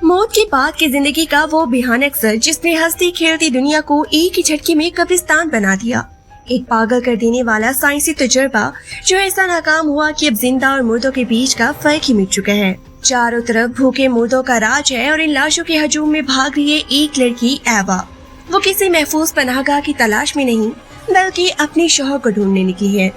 मौत के बाद की जिंदगी का वो भयानक सच जिसने हंसती खेलती दुनिया को एक ही झटके में कब्रिस्तान बना दिया। एक पागल कर देने वाला साइंसी तजुर्बा जो ऐसा नाकाम हुआ कि अब जिंदा और मुर्दों के बीच का फर्क ही मिट चुका है। चारों तरफ भूखे मुर्दों का राज है और इन लाशों के हजूम में भाग रही है एक लड़की एवा। वो किसी महफूज पनाहगाह की तलाश में नहीं बल्कि अपने शौहर को ढूंढने निकली है।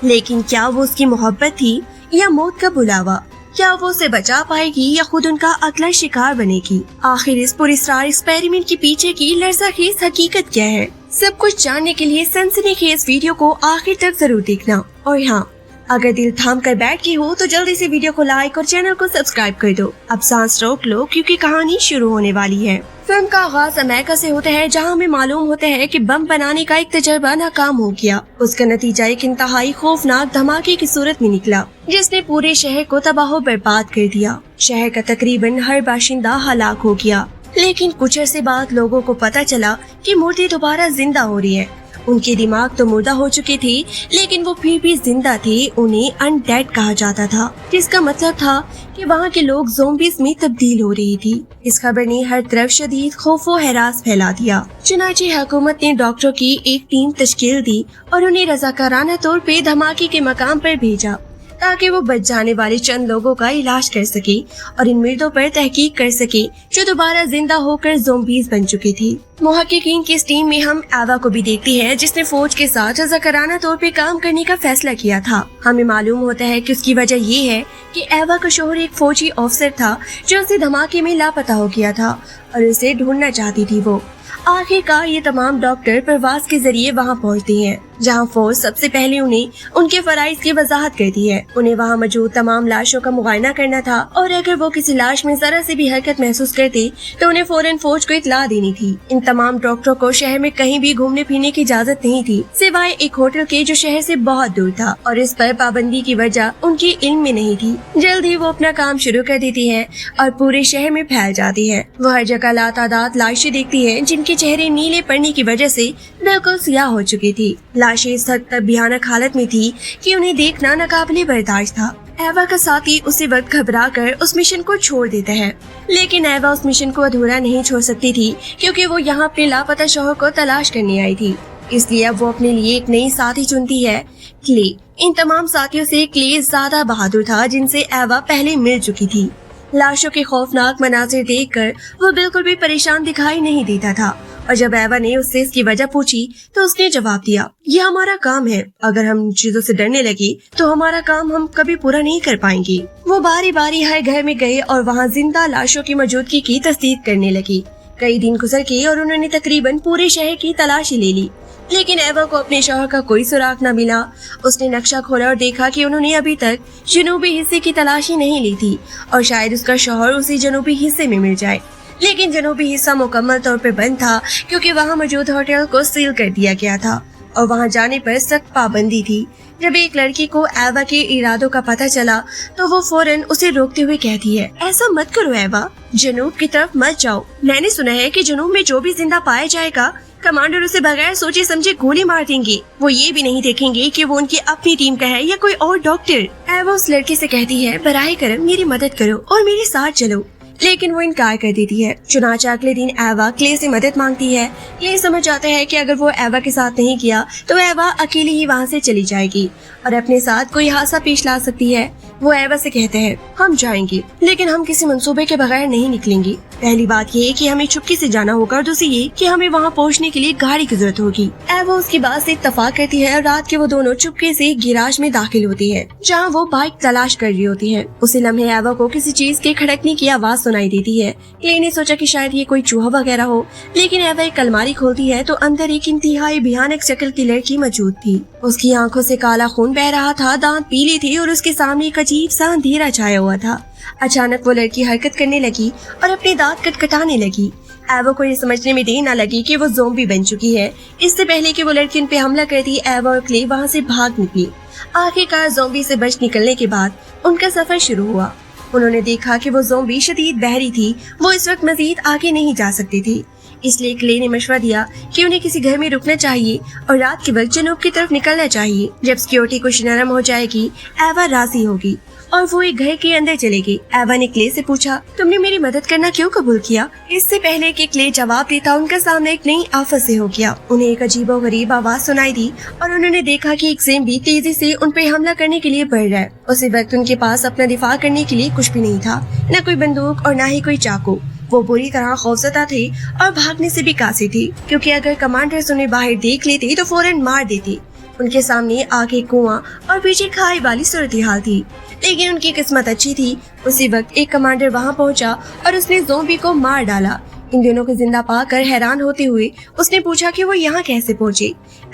लेकिन क्या वो उसकी मोहब्बत थी या मौत का बुलावा? क्या वो उसे बचा पाएगी या खुद उनका अगला शिकार बनेगी? आखिर इस पुरस्कार एक्सपेरिमेंट के पीछे की लर्ज़ाखेज़ हकीकत क्या है? सब कुछ जानने के लिए सनसनीखेज वीडियो को आखिर तक जरूर देखना। और हाँ, अगर दिल थाम कर बैठ गई हो तो जल्दी से वीडियो को लाइक और चैनल को सब्सक्राइब कर दो। अब सांस रोक लो क्योंकि कहानी शुरू होने वाली है। फिल्म का आगाज अमेरिका से होता है जहां हमें मालूम होता है कि बम बनाने का एक तजर्बा नाकाम हो गया। उसका नतीजा एक इंतहाई खौफनाक धमाके की सूरत में निकला जिसने पूरे शहर को तबाह बर्बाद कर दिया। शहर का तकरीबन हर बाशिंदा हलाक हो गया। लेकिन कुछ अरसे बाद लोगों को पता चला कि मुर्दे दोबारा जिंदा हो रही है। उनके दिमाग तो मुर्दा हो चुके थे लेकिन वो फिर भी जिंदा थे। उन्हें अनडेड कहा जाता था जिसका मतलब था कि वहाँ के लोग ज़ोंबीज़ में तब्दील हो रही थी। इस खबर ने हर तरफ शदीद खौफ व हरास फैला दिया। चुनांचे हुकूमत ने डॉक्टरों की एक टीम तश्कील दी और उन्हें रज़ाकाराना तौर पे धमाके के मकाम पर भेजा ताकि वो बच जाने वाले चंद लोगों का इलाज कर सके और इन मर्दों पर तहकीक कर सके जो दोबारा जिंदा होकर ज़ोंबीज़ बन चुकी थी। मुहक्किकीन की इस टीम में हम एवा को भी देखते हैं जिसने फौज के साथ रज़ाकाराना तौर पे काम करने का फैसला किया था। हमें मालूम होता है कि उसकी वजह ये है कि एवा का शौहर एक फौजी अफसर था जो उसे धमाके में लापता हो गया था और उसे ढूंढना चाहती थी। वो आखिरकार ये तमाम डॉक्टर प्रवास के जरिए वहाँ पहुँचते हैं जहाँ फौज सबसे पहले उन्हें उनके फराइज की वजाहत करती है। उन्हें वहाँ मौजूद तमाम लाशों का मुआयना करना था और अगर वो किसी लाश में जरा से भी हरकत महसूस करते तो उन्हें फौरन फौज को इत्तला देनी थी। इन तमाम डॉक्टरों को शहर में कहीं भी घूमने फिरने की इजाजत नहीं थी सिवाय एक होटल के जो शहर से बहुत दूर था और इस पर पाबंदी की वजह उनके इल्म में नहीं थी। जल्द ही वो अपना काम शुरू कर देती है और पूरे शहर में फैल जाती है। वो हर जगह लातादाद लाशें देखती है जिनके चेहरे नीले पड़ने की वजह से बिल्कुल सियाह हो चुकी थी। लाशें इस हद तक भयानक हालत में थी कि उन्हें देखना नाकाबिले बर्दाश्त था। एवा का साथी उसी वक्त घबरा कर उस मिशन को छोड़ देता है लेकिन एवा उस मिशन को अधूरा नहीं छोड़ सकती थी क्योंकि वो यहाँ अपने लापता शौहर को तलाश करने आई थी। इसलिए अब वो अपने लिए एक नई साथी चुनती है, क्ले। इन तमाम साथियों से क्ले ज्यादा बहादुर था जिनसे एवा पहले मिल चुकी थी। लाशों के खौफनाक मनाजिर देखकर वो बिल्कुल भी परेशान दिखाई नहीं देता था और जब एवा ने उससे इसकी वजह पूछी तो उसने जवाब दिया, ये हमारा काम है। अगर हम इन चीजों से डरने लगे तो हमारा काम हम कभी पूरा नहीं कर पाएंगे। वो बारी बारी हर घर में गए और वहाँ जिंदा लाशों की मौजूदगी की तस्दीक करने लगी। कई दिन गुजर गए और उन्होंने तकरीबन पूरे शहर की तलाशी ले ली लेकिन एवा को अपने शौहर का कोई सुराग न मिला। उसने नक्शा खोला और देखा कि उन्होंने अभी तक जनूबी हिस्से की तलाशी नहीं ली थी और शायद उसका शौहर उसी जनूबी हिस्से में मिल जाए। लेकिन जनूबी हिस्सा मुकम्मल तौर पे बंद था क्योंकि वहाँ मौजूद होटल को सील कर दिया गया था और वहाँ जाने पर सख्त पाबंदी थी। जब एक लड़की को एवा के इरादों का पता चला तो वो फौरन उसे रोकते हुए कहती है, ऐसा मत करो एवा, जनूब की तरफ मत जाओ। मैंने सुना है कि जनूब में जो भी जिंदा पाया जाएगा कमांडर उसे बगैर सोचे समझे गोली मार देंगे। वो ये भी नहीं देखेंगे कि वो उनकी अपनी टीम का है या कोई और डॉक्टर। एवा उस लड़के से कहती है, बराए करम मेरी मदद करो और मेरे साथ चलो, लेकिन वो इनकार कर देती है। चुनांचे अगले दिन एवा क्ले से मदद मांगती है। क्ले समझ जाता है कि अगर वो एवा के साथ नहीं किया तो एवा अकेली ही वहाँ से चली जाएगी और अपने साथ कोई हादसा पेश ला सकती है। वो एवा से कहते हैं, हम जाएंगे लेकिन हम किसी मंसूबे के बगैर नहीं निकलेंगे। पहली बात ये है कि हमें चुपके से जाना होगा और दूसरी ये कि हमें वहाँ पहुँचने के लिए गाड़ी की जरूरत होगी। एवा उसकी बात से इत्तफाक करती है और रात के वो दोनों चुपके से गिराज में दाखिल होती है जहाँ वो बाइक तलाश कर रही होती है। उसी लम्हे एवा को किसी चीज के खड़कने की आवाज सुनाई देती है। क्ले ने सोचा कि शायद ये कोई चूहा वगैरह हो लेकिन एवा एक अलमारी खोलती है तो अंदर एक इंतहाई भयानक शक्ल की लड़की मौजूद थी। उसकी आंखों से काला खून बह रहा था, दांत पीले थे और उसके सामने एक अजीब सा अंधेरा छाया हुआ था। अचानक वो लड़की हरकत करने लगी और अपने दांत कटकटाने लगी। एवा को ये समझने में देर न लगी कि वो ज़ोंबी बन चुकी है। इससे पहले कि वो लड़की उन पे हमला करती एवा और क्ले वहाँ से भाग निकली। आखिरकार ज़ोंबी से बच निकलने के बाद उनका सफर शुरू हुआ। उन्होंने देखा कि वो ज़ोंबी शदीद बहरी थी। वो इस वक्त मजीद आगे नहीं जा सकती थी, इसलिए क्ले ने मशवरा दिया कि उन्हें किसी घर में रुकना चाहिए और रात के वक्त जनूब की तरफ निकलना चाहिए। जब सिक्योरिटी कुछ नरम हो जाएगी एवा राजी होगी और वो एक घर के अंदर चले गई। एवा ने क्ले से पूछा, तुमने मेरी मदद करना क्यों कबूल किया? इससे पहले कि क्ले जवाब देता, उनका सामना एक नई आफत से हो गया। उन्हें एक अजीबोगरीब आवाज सुनाई दी और उन्होंने देखा कि एक ज़ॉम्बी तेजी से उन पर हमला करने के लिए बढ़ रहा है। उसी वक्त उनके पास अपना दिफा करने के लिए कुछ भी नहीं था, न कोई बंदूक और न ही कोई चाकू। वो बुरी तरह खौफजदा थे और भागने से भी कासी थी, क्योंकि अगर कमांडर्स उन्हें बाहर देख लेते तो फौरन मार देते। उनके सामने आगे कुआं और पीछे खाई वाली सूरत हाल थी, लेकिन उनकी किस्मत अच्छी थी। उसी वक्त एक कमांडर वहां पहुंचा और उसने ज़ॉम्बी को मार डाला। इन दोनों को जिंदा पाकर हैरान होते हुए उसने पूछा कि वो यहाँ कैसे पहुँचे।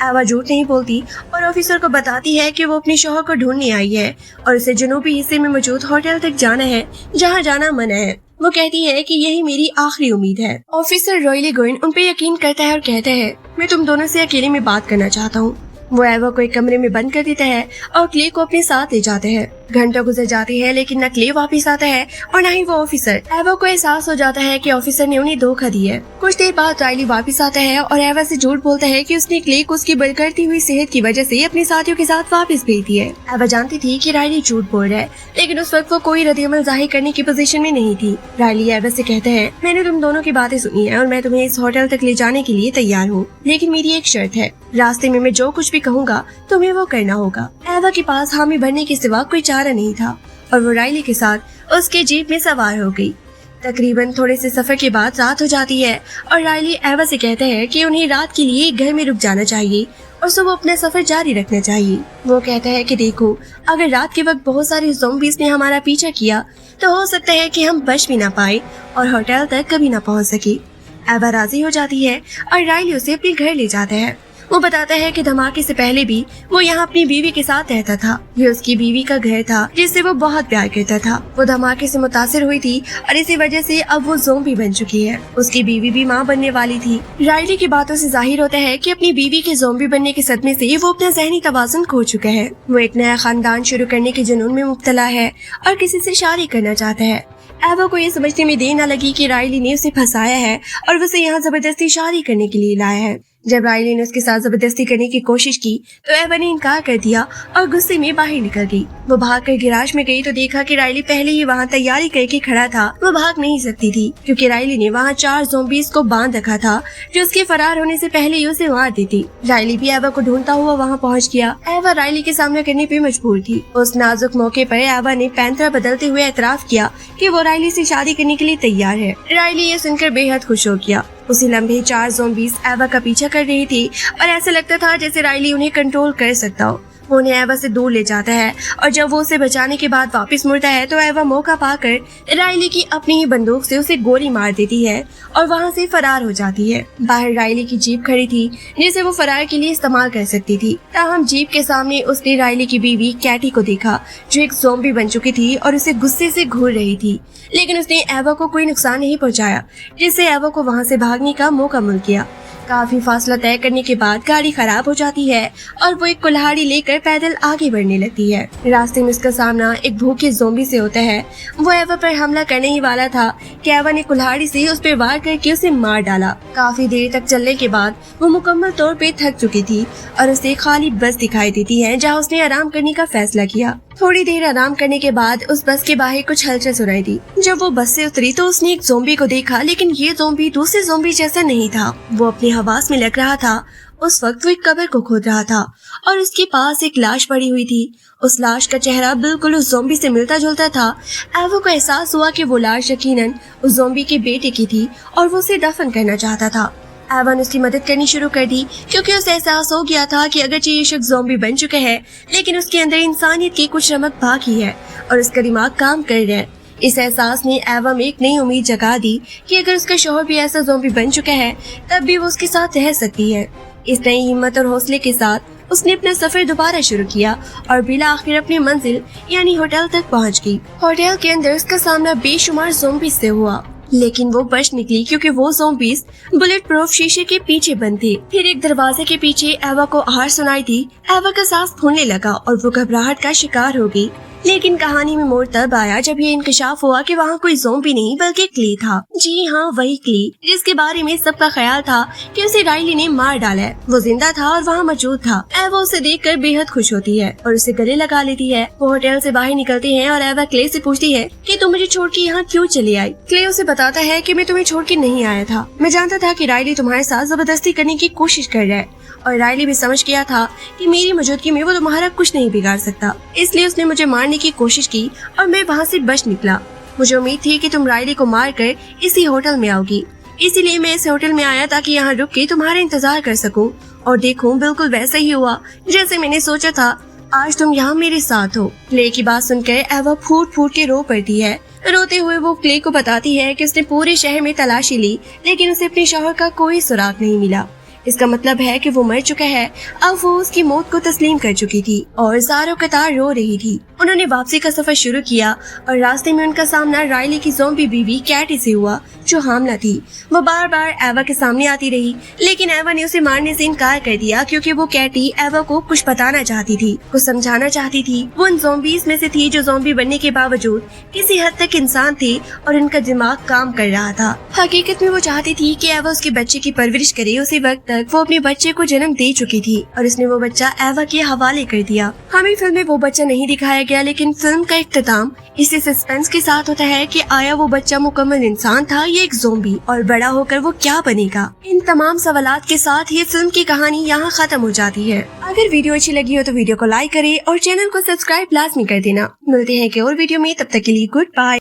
एवा झूठ नहीं बोलती और ऑफिसर को बताती है कि वो अपने शौहर को ढूंढने आई है और उसे जनूबी हिस्से में मौजूद होटल तक जाना है, जहाँ जाना मना है। वो कहती है कि यही मेरी आखिरी उम्मीद है। ऑफिसर रॉयली गोइन उन पे यकीन करता है और कहता है, मैं तुम दोनों से अकेले में बात करना चाहता हूँ। वो एवा को एक कमरे में बंद कर देता है और क्ले को अपने साथ ले जाते हैं। घंटों गुजर जाती है, लेकिन न क्ले वापस आता है और न ही वो ऑफिसर। एवा को एहसास हो जाता है कि ऑफिसर ने उन्हें धोखा दिया है। कुछ देर बाद राइली वापस आता है और एवा से झूठ बोलता है कि उसने क्ले को उसकी बिगड़ती हुई सेहत की वजह से अपने साथियों के साथ वापस भेज दिया है। एवा जानती थी कि राइली झूठ बोल रहा है, लेकिन उस वक्त वो कोई रद्द-ए-अमल जाहिर करने की पोजीशन में नहीं थी। राइली एवा से कहता है, मैंने तुम दोनों की बातें सुनी है और मैं तुम्हें इस होटल तक ले जाने के लिए तैयार हूँ, लेकिन मेरी एक शर्त है। रास्ते में मैं जो कुछ भी कहूँगा तुम्हें वो करना होगा। एवा के पास हामी भरने के सिवा कोई चारा नहीं था और वो राइली के साथ उसके जीप में सवार हो गई। तकरीबन थोड़े से सफर के बाद रात हो जाती है और राइली एवा से कहते हैं कि उन्हें रात के लिए घर में रुक जाना चाहिए और सुबह अपना सफर जारी रखना चाहिए। वो कहता है कि देखो, अगर रात के वक्त बहुत सारे ज़ॉम्बीज़ ने हमारा पीछा किया तो हो सकता है कि हम बच भी ना पाए और होटल तक कभी ना पहुंच सके। एवा राजी हो जाती है और राइली उसे अपने घर ले जाता है। वो बताता है कि धमाके से पहले भी वो यहाँ अपनी बीवी के साथ रहता था। ये उसकी बीवी का घर था जिससे वो बहुत प्यार करता था। वो धमाके से मुतासिर हुई थी और इसी वजह से अब वो ज़ॉम्बी बन चुकी है। उसकी बीवी भी माँ बनने वाली थी। राइली की बातों से जाहिर होता है कि अपनी बीवी के ज़ॉम्बी बनने के सदमे से वो अपना ज़हनी तवाज़ुन खो चुका है। वो एक नया खानदान शुरू करने के जुनून में मुब्तला है और किसी से शादी करना चाहता है। एवा को ये समझने में देर न लगी कि राइली ने उसे फंसाया है और उसे यहाँ जबरदस्ती शादी करने के लिए लाया है। जब राइली ने उसके साथ जबरदस्ती करने की कोशिश की तो एवा ने इनकार कर दिया और गुस्से में बाहर निकल गई। वो भागकर गिराज में गई तो देखा कि राइली पहले ही वहाँ तैयारी करके खड़ा था। वो भाग नहीं सकती थी क्योंकि राइली ने वहाँ 4 ज़ॉम्बीज़ को बांध रखा था जो उसके फरार होने से पहले ही उसे मार देती। राइली भी एवा को ढूंढता हुआ वहाँ पहुँच गया। एवा राइली के सामना करने पे मजबूर थी। उस नाजुक मौके पर एवा ने पैंतरा बदलते हुए एतराफ किया कि वो राइली से शादी करने के लिए तैयार है। राइली ये सुनकर बेहद खुश हो गया। उसी लम्हे 4 ज़ॉम्बीज़ एवा का पीछा कर रही थी और ऐसा लगता था जैसे राइली उन्हें कंट्रोल कर सकता हो। वो उन्हें एवा से दूर ले जाता है और जब वो उसे बचाने के बाद वापस मुड़ता है तो एवा मौका पाकर राइली की अपनी ही बंदूक से उसे गोली मार देती है और वहाँ से फरार हो जाती है। बाहर राइली की जीप खड़ी थी जिसे वो फरार के लिए इस्तेमाल कर सकती थी। ताहम जीप के सामने उसने राइली की बीवी कैटी को देखा जो एक ज़ॉम्बी बन चुकी थी और उसे गुस्से से घूर रही थी, लेकिन उसने एवा को कोई नुकसान नहीं पहुँचाया जिससे एवा को वहाँ से भागने का मौका मिल गया। काफी फासला तय करने के बाद गाड़ी खराब हो जाती है और वो एक कुल्हाड़ी लेकर पैदल आगे बढ़ने लगती है। रास्ते में उसका सामना एक भूखे ज़ॉम्बी से होता है। वो एवा पर हमला करने ही वाला था कि एवा ने कुल्हाड़ी से उस पर वार करके उसे मार डाला। काफी देर तक चलने के बाद वो मुकम्मल तौर पे थक चुकी थी और उसे खाली बस दिखाई देती है जहाँ उसने आराम करने का फैसला किया। थोड़ी देर आराम करने के बाद उस बस के बाहर कुछ हलचल सुनाई दी। जब वो बस से उतरी तो उसने एक ज़ॉम्बी को देखा, लेकिन ये ज़ॉम्बी दूसरे ज़ॉम्बी जैसा नहीं था। वो अपनी हवास में लग रहा था। उस वक्त वो एक कब्र को खोद रहा था और उसके पास एक लाश पड़ी हुई थी। उस लाश का चेहरा बिल्कुल उस ज़ॉम्बी से मिलता जुलता था। एवा को एहसास हुआ कि वो लाश यकीनन उस ज़ॉम्बी के बेटे की थी और वो उसे दफन करना चाहता था। एवा ने उसकी मदद करनी शुरू कर दी क्योंकि उसे एहसास हो गया था कि अगरचे ये शख्स ज़ॉम्बी बन चुके हैं, लेकिन उसके अंदर इंसानियत की कुछ रमक बाकी है और उसका दिमाग काम कर रहा है। इस एहसास ने एवा में एक नई उम्मीद जगा दी कि अगर उसका शौहर भी ऐसा ज़ॉम्बी बन चुका है तब भी वो उसके साथ रह सकती है। इस नई हिम्मत और हौसले के साथ उसने अपना सफर दोबारा शुरू किया और बिला आखिर अपनी मंजिल यानी होटल तक पहुंच गई। होटल के अंदर उसका सामना बेशुमार ज़ॉम्बीज़ से हुआ, लेकिन वो बच निकली क्योंकि वो ज़ॉम्बीज़ बुलेट प्रूफ शीशे के पीछे बंद थे। फिर एक दरवाजे के पीछे एवा को आवाज सुनाई दी। एवा का सांस फूलने लगा और वो घबराहट का शिकार हो गई। लेकिन कहानी में मोड़ तब आया जब ये इंकशाफ हुआ कि वहाँ कोई ज़ॉम्बी नहीं बल्कि क्ले था। जी हाँ, वही क्ले जिसके बारे में सबका ख्याल था कि उसे राइली ने मार डाला है। वो जिंदा था और वहाँ मौजूद था। एवा उसे देखकर बेहद खुश होती है और उसे गले लगा लेती है। वो होटल से बाहर निकलते हैं और एवा क्ले से पूछती है कि तुम मुझे छोड़ के यहाँ क्यों चली आई। क्ले उसे बताता है कि मैं तुम्हें छोड़ के नहीं आया था, मैं जानता था कि राइली तुम्हारे साथ जबरदस्ती करने की कोशिश कर रहा है और राइली भी समझ गया था कि मेरी मौजूदगी में वो तुम्हारा कुछ नहीं बिगाड़ सकता, इसलिए उसने मुझे मारने की कोशिश की और मैं वहाँ से बच निकला। मुझे उम्मीद थी कि तुम राइली को मार कर इसी होटल में आओगी, इसीलिए मैं इस होटल में आया ताकि यहाँ रुक के तुम्हारा इंतजार कर सकूं। और देखूं, बिल्कुल वैसा ही हुआ जैसे मैंने सोचा था। आज तुम यहाँ मेरे साथ हो। क्ले की बात सुनकर एवा फूट फूट के रो पड़ती है। रोते हुए वो क्ले को बताती है कि उसने पूरे शहर में तलाशी ली लेकिन उसे अपने शौहर का कोई सुराग नहीं मिला। इसका मतलब है कि वो मर चुका है। अब वो उसकी मौत को तस्लीम कर चुकी थी और ज़ारो कतार रो रही थी। उन्होंने वापसी का सफर शुरू किया और रास्ते में उनका सामना राइली की ज़ॉम्बी बीवी कैटी से हुआ जो हामला थी। वो बार बार एवा के सामने आती रही लेकिन एवा ने उसे मारने से इनकार कर दिया क्योंकि वो कैटी एवा को कुछ बताना चाहती थी, कुछ समझाना चाहती थी। वो उन ज़ॉम्बीज़ में से थी जो ज़ॉम्बी बनने के बावजूद किसी हद तक इंसान थे और उनका दिमाग काम कर रहा था। हकीकत में वो चाहती थी कि एवा उसके बच्चे की परवरिश करे। उसी वक्त तक वो अपने बच्चे को जन्म दे चुकी थी और उसने वो बच्चा एवा के हवाले कर दिया। हमें फिल्म में वो बच्चा नहीं दिखाया गया लेकिन फिल्म का इख्तिताम इसी सस्पेंस के साथ होता है कि आया वो बच्चा मुकम्मल इंसान था या एक ज़ॉम्बी और बड़ा होकर वो क्या बनेगा। इन तमाम सवालात के साथ ये फिल्म की कहानी यहाँ खत्म हो जाती है। अगर वीडियो अच्छी लगी हो तो वीडियो को लाइक करें और चैनल को सब्सक्राइब लाजमी कर देना। मिलते हैं एक और वीडियो में, तब तक के लिए गुड बाय।